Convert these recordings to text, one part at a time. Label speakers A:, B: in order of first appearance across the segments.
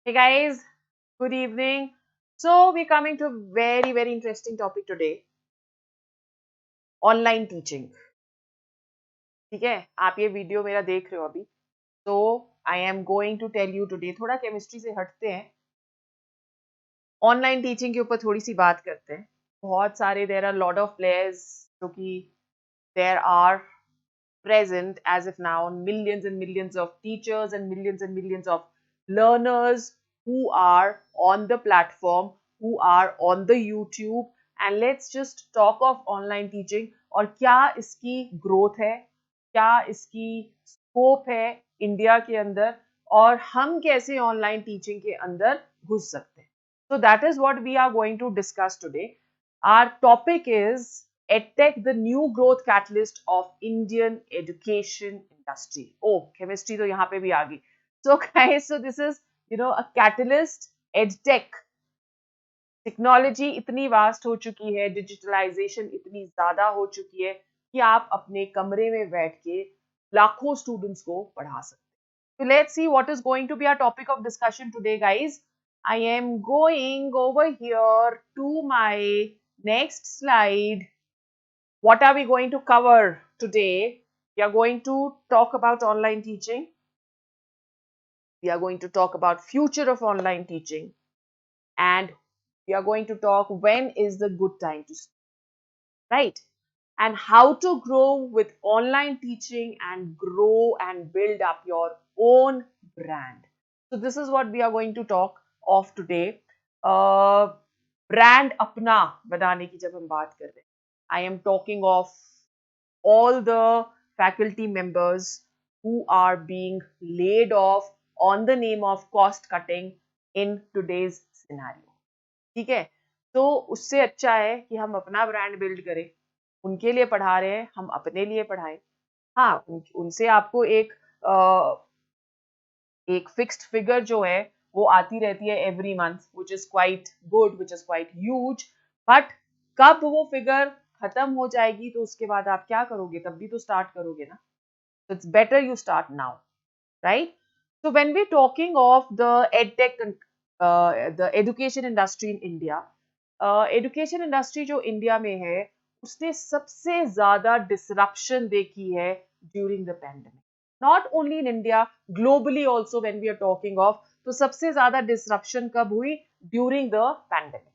A: Hey guys, good evening. So we're coming to a very interesting topic today, online teaching. ठीक है आप ये video मेरा देख रहे हो अभी तो I am going to tell you today थोड़ा केमिस्ट्री से हटते हैं ऑनलाइन टीचिंग के ऊपर थोड़ी सी बात करते हैं बहुत सारे there are lot of players जो कि there are present as of now millions and millions of teachers and millions of learners who are on the platform, who are on the YouTube. And let's just talk of online teaching और क्या इसकी growth है, क्या इसकी scope है India के अंदर और हम कैसे online teaching के अंदर घुस सकते हैं. So that is what we are going to discuss today. Our topic is EdTech, the new growth catalyst of Indian education industry. Oh, chemistry तो यहाँ पे भी आ गई. So guys, so this is a catalyst. EdTech technology इतनी vast हो चुकी है, digitalisation इतनी ज्यादा हो चुकी है कि आप अपने कमरे में बैठ के लाखों स्टूडेंट्स को पढ़ा सकते हैं. So let's see what is going to be our topic of discussion today, guys. I am going over here to my next slide. What are we going to cover today? We are going to talk about online teaching. We are going to talk about future of online teaching. And we are going to talk when is the good time to start, right? And how to grow with online teaching and grow and build up your own brand. So this is what we are going to talk of today. Brand अपना बनाने की जब हम बात कर रहे हैं, I am talking of all the faculty members who are being laid off on the name of cost cutting in today's scenario. ठीक है, तो उससे अच्छा है कि हम अपना ब्रांड बिल्ड करें. उनके लिए पढ़ा रहे हैं, हम अपने लिए पढ़ाएं. हाँ, उनसे आपको एक फिक्स्ड फिगर जो है वो आती रहती है every month, which is quite good, which is quite huge. But कब वो फिगर खत्म हो जाएगी तो उसके बाद आप क्या करोगे, तब भी तो स्टार्ट करोगे ना. So it's better you start now, right? So when we're talking of the edtech, the education industry in India, education industry जो इंडिया में है उसने सबसे ज्यादा disruption देखी है during the pandemic. Not only in India, globally also when we are talking of, तो सबसे ज्यादा disruption कब हुई? During the pandemic.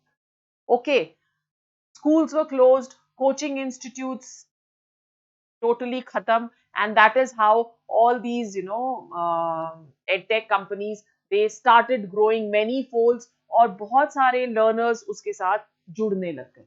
A: Okay, schools were closed, coaching institutes totally khatam, and that is how all these edtech companies, they started growing many folds और बहुत सारे learners उसके साथ जुड़ने लग गए.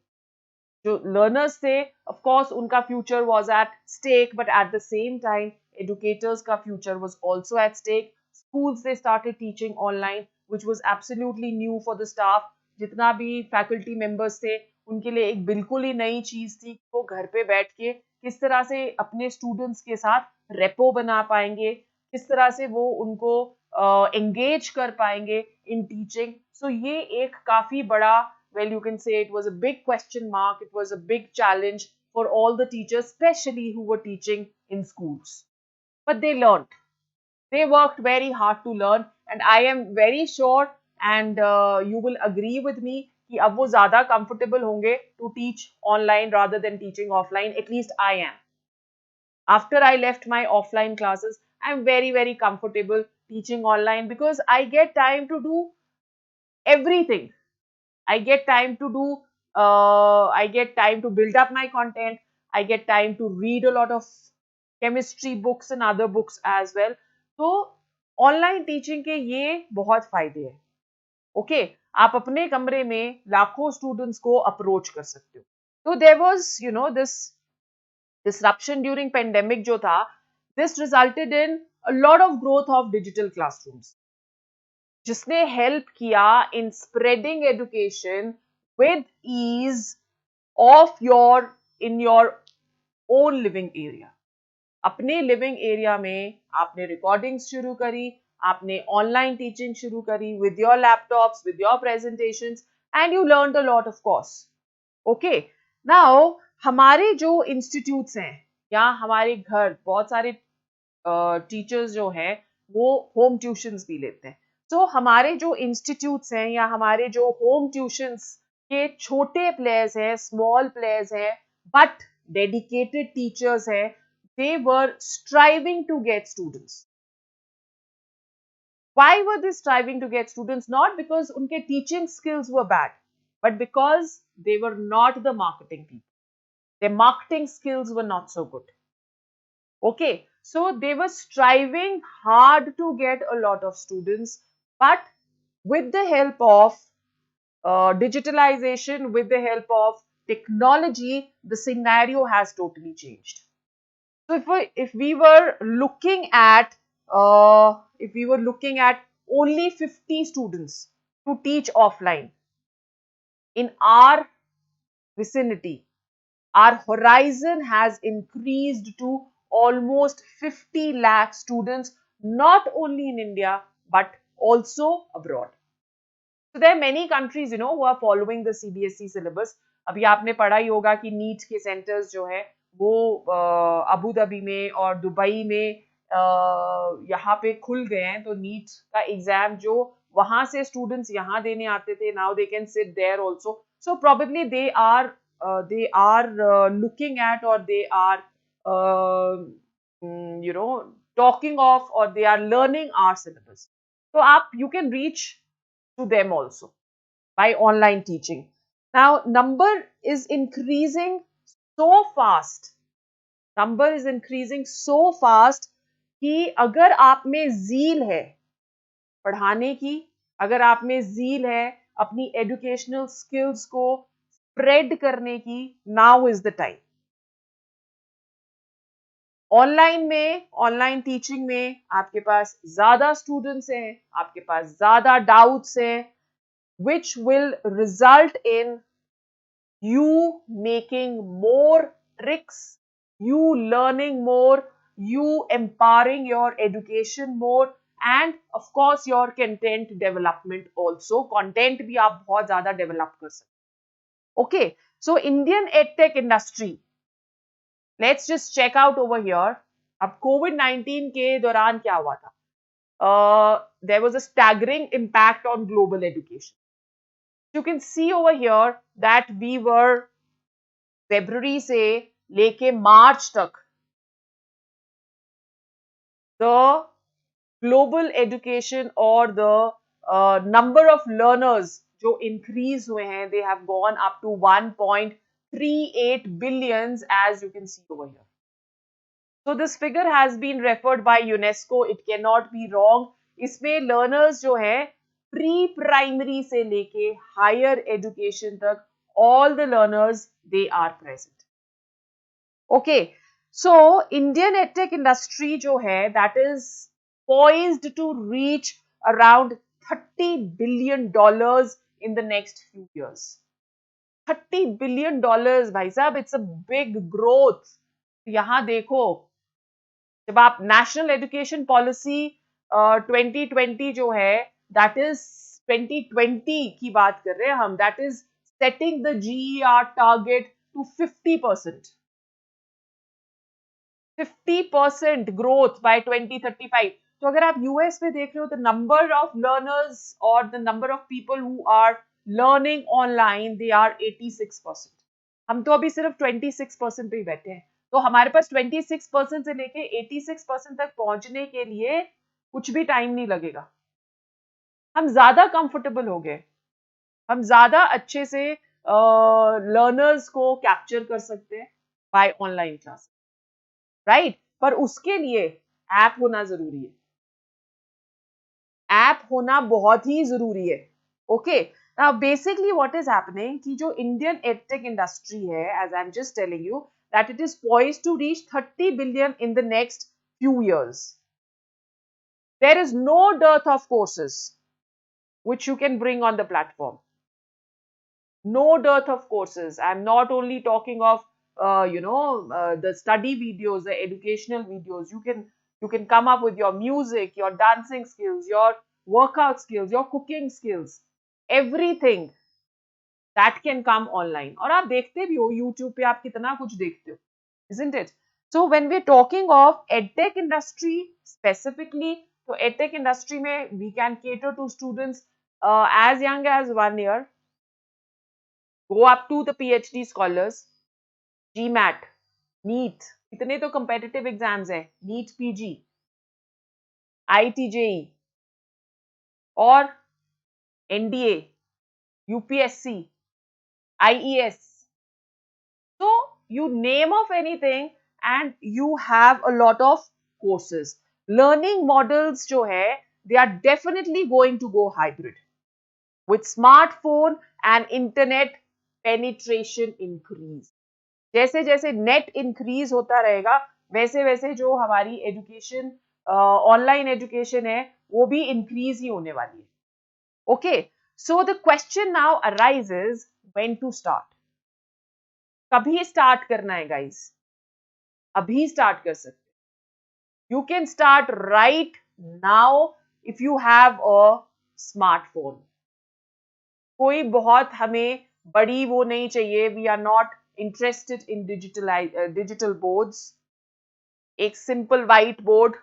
A: जो learners थे, of course उनका future was at stake, but at the same time educators का future was also at stake. Schools, they started teaching online, which was absolutely new for the staff. जितना भी faculty members थे उनके लिए एक बिल्कुल ही नई चीज थी. वो घर पे बैठ के किस तरह से अपने स्टूडेंट्स के साथ रेपो बना पाएंगे, किस तरह से वो उनको एंगेज कर पाएंगे इन टीचिंग. सो ये एक काफी बड़ा, well, you can say it was a big question mark, it was a big challenge for all the teachers, especially who were teaching in schools. But they learned. They worked very hard to learn, and I am very sure, and you will agree with me, कि अब वो ज़्यादा comfortable होंगे to teach online rather than teaching offline. At least I am. After I left my offline classes, I'm very comfortable teaching online because I get time to do everything. I get time to do, I get time to build up my content. I get time to read a lot of chemistry books and other books as well. तो online teaching के ये बहुत फायदे हैं. Okay, आप अपने कमरे में लाखों स्टूडेंट्स को अप्रोच कर सकते हो. तो there was this disruption during pandemic जो था, this resulted in a lot of growth of digital classrooms, जिसने हेल्प किया in spreading education with ease of your in your own living area. अपने लिविंग एरिया में आपने recordings शुरू करी, आपने ऑनलाइन टीचिंग शुरू करी with your laptops, with your presentations, and you learned a lot of course. Okay, now हमारे जो इंस्टीट्यूट्स हैं या हमारे घर, बहुत सारे टीचर्स जो हैं वो होम ट्यूशंस भी लेते हैं. तो हमारे जो इंस्टीट्यूट्स हैं या हमारे जो होम ट्यूशंस के छोटे प्लेयर्स हैं, स्मॉल प्लेयर्स हैं, बट डेडिकेटेड टीचर्स हैं, they were striving to get students. Why were they striving to get students? Not because unke teaching skills were bad, but because they were not the marketing people. Their marketing skills were not so good. Okay, so they were striving hard to get a lot of students, but with the help of digitalization, with the help of technology, the scenario has totally changed. So if we were looking at only 50 students to teach offline in our vicinity, our horizon has increased to almost 50 lakh students, not only in India but also abroad. So there are many countries, who are following the CBSE syllabus. अभी आपने पढ़ा ही होगा कि NEET के centres जो है वो Abu Dhabi में और दुबई में यहाँ पे खुल गए हैं. तो नीट का एग्जाम जो वहां से स्टूडेंट्स यहाँ देने आते थे, now they can sit there also. So probably they are looking at, or they are talking of, or they are learning our syllabus. So you can reach to them also by online teaching. Now, number is increasing so fast. Number is increasing so fast कि अगर आप में zeal है पढ़ाने की, अगर आप में ज़ील है अपनी एजुकेशनल स्किल्स को स्प्रेड करने की, now is the time. Online teaching में आपके पास ज्यादा स्टूडेंट्स हैं, आपके पास ज्यादा डाउट्स हैं, which will result in you making more tricks, you learning more, you empowering your education more, and of course your content development also. Content भी आप बहुत ज़्यादा develop कर सकते. Okay, so Indian edtech industry, let's just check out over here. अब COVID-19 के दौरान क्या हुआ था? There was a staggering impact on global education. You can see over here that we were February से लेके March तक the global education or the number of learners जो increase हुए हैं, they have gone up to 1.38 billions, as you can see over here. So this figure has been referred by UNESCO. It cannot be wrong. इसमें learners जो है pre-primary से लेके higher education तक, all the learners, they are present. Okay, so Indian edtech industry जो है, that is poised to reach around $30 billion in the next few years. $30 billion, भाई साहब, it's a big growth. यहाँ देखो, जब आप नेशनल एजुकेशन पॉलिसी 2020 जो है, दैट इज 2020 की बात कर रहे हैं हम, that is setting the GER target to 50%. 50% growth by 2035. तो अगर आप यूएस में देख रहे हो, द नंबर ऑफ लर्नर्स और the number of people who are learning online, they are 86%. हम तो अभी सिर्फ 26% पे ही बैठे हैं. तो हमारे पास 26% से लेके 86% तक पहुंचने के लिए कुछ भी टाइम नहीं लगेगा. हम ज्यादा कंफर्टेबल हो गए, हम ज्यादा अच्छे से लर्नर्स को कैप्चर कर सकते हैं बाय ऑनलाइन क्लास, राइट. पर उसके लिए ऐप होना जरूरी है. ऐप होना बहुत ही जरूरी है. Okay, now basically what is happening कि जो इंडियन एडटेक इंडस्ट्री है, as I am just telling you, that it is poised to reach 30 billion in the next few years. There is no dearth of courses which you can bring on the platform. No dearth of courses. I'm not only talking of the study videos, the educational videos. You can come up with your music, your dancing skills, your workout skills, your cooking skills, everything that can come online. और आप देखते भी हो YouTube पे, आप कितना कुछ देखते हो, isn't it? So when we're talking of edtech industry specifically, तो एडटेक इंडस्ट्री में we can cater to students as young as 1 year, go up to the PhD scholars, GMAT, NEET, इतने तो competitive exams हैं, NEET PG, IIT-JEE और NDA, UPSC, IES. So you name of anything and you have a lot of courses. Learning models जो है, they are definitely going to go hybrid. With smartphone and internet penetration increase. जैसे जैसे net increase होता रहेगा वैसे वैसे जो हमारी एजुकेशन ऑनलाइन एजुकेशन है वो भी इंक्रीज ही होने वाली है. Okay, so the question now arises when to start. कभी स्टार्ट करना है गाइस? अभी स्टार्ट कर सकते. You can start right now if you have a smartphone. कोई बहुत हमें बड़ी वो नहीं चाहिए. We are not interested in digital boards. A simple whiteboard.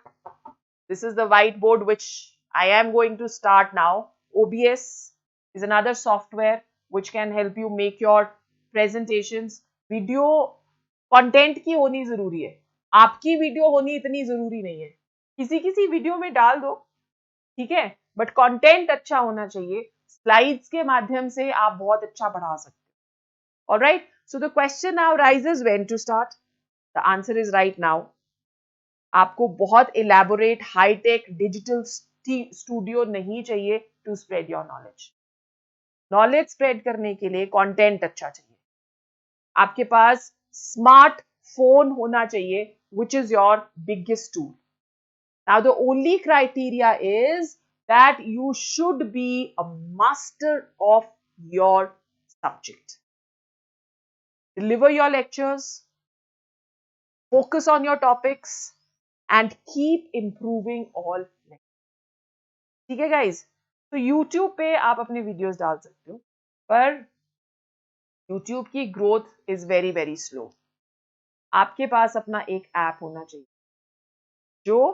A: This is the whiteboard which I am going to start now. OBS is another software which can help you make your presentations. Video content की होनी जरूरी है. आपकी video होनी इतनी जरूरी नहीं है. किसी किसी वीडियो में डाल दो, ठीक है, बट कंटेंट अच्छा होना चाहिए. स्लाइड्स के माध्यम से आप बहुत अच्छा पढ़ा सकते हैं. All right. So the question now rises when to start. The answer is right now. आपको बहुत elaborate, high-tech, digital studio नहीं चाहिए to spread your knowledge. Knowledge spread करने के लिए content अच्छा चाहिए. आपके पास smart phone होना चाहिए, which is your biggest tool. Now the only criteria is that you should be a master of your subject. Deliver your lectures, focus on your topics, and keep improving all lectures. ठीक है guys? तो YouTube पे आप अपने videos डाल सकते हो, पर YouTube की growth is very very slow. आपके पास अपना एक ऐप होना चाहिए जो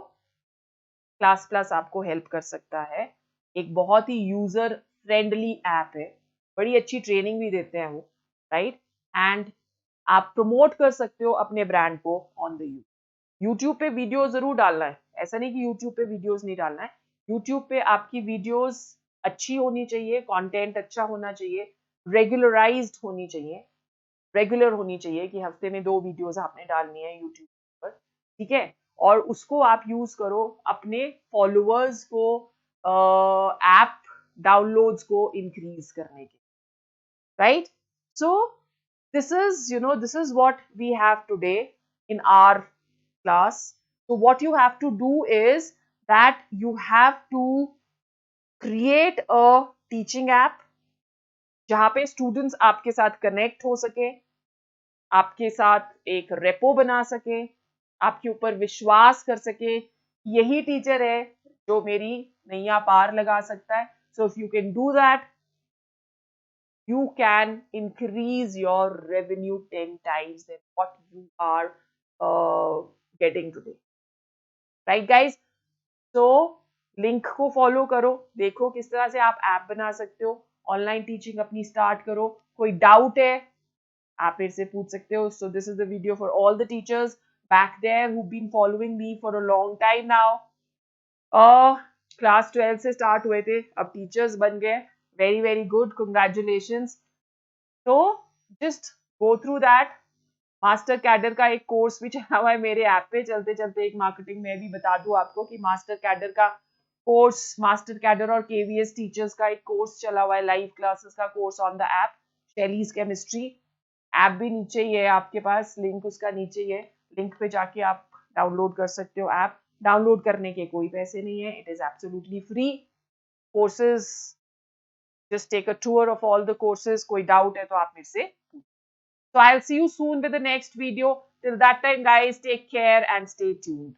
A: क्लास प्लस आपको हेल्प कर सकता है. एक बहुत ही यूजर फ्रेंडली ऐप है, बड़ी अच्छी ट्रेनिंग भी देते हैं वो, राइट? एंड आप प्रमोट कर सकते हो अपने ब्रांड को ऑन द यूट्यूब पे. वीडियो जरूर डालना है, ऐसा नहीं कि यूट्यूब पे वीडियोस नहीं डालना है. यूट्यूब पे आपकी वीडियोस अच्छी होनी चाहिए, कंटेंट अच्छा होना चाहिए, रेगुलराइज्ड होनी चाहिए, रेगुलर होनी चाहिए कि हफ्ते में 2 वीडियोस आपने डालनी है यूट्यूब पर, ठीक है? और उसको आप यूज करो अपने फॉलोअर्स को, ऐप डाउनलोड्स को इंक्रीज करने के, right? So this is what we have today in our class. So what you have to do is that you have to create a teaching app जहाँ पे students आपके साथ connect हो सके, आपके साथ एक रेपो बना सके, आपके ऊपर विश्वास कर सके, यही टीचर है जो मेरी नैया पार लगा सकता है. So if you can do that, you can increase your revenue 10 times than what you are getting today. Right guys? So link को फॉलो करो, देखो किस तरह से आप ऐप बना सकते हो, ऑनलाइन टीचिंग अपनी स्टार्ट करो. कोई डाउट है आप मेरे से पूछ सकते हो. So this is the video for all the teachers back there who've been following me for a long time now. Class 12 से स्टार्ट हुए थे, अब टीचर्स बन गए. Very very good, congratulations. तो just go through that. Master cadre का एक course भी चला हुआ है मेरे ऐप पे. चलते चलते एक मार्केटिंग में भी बता दूं आपको कि मास्टर कैडर का कोर्स, मास्टर कैडर और केवीएस टीचर्स का एक कोर्स चला हुआ है, लाइव क्लासेस का course on the app Shelley's chemistry. App भी नीचे ही है आपके पास, लिंक उसका नीचे ही है. लिंक पे जाके आप डाउनलोड कर सकते हो ऐप. डाउनलोड करने के कोई पैसे नहीं है, it is absolutely free. Courses, just take a tour of all the courses. कोई doubt है तो आप मेरे से. So I'll see you soon with the next video. Till that time guys, take care and stay tuned.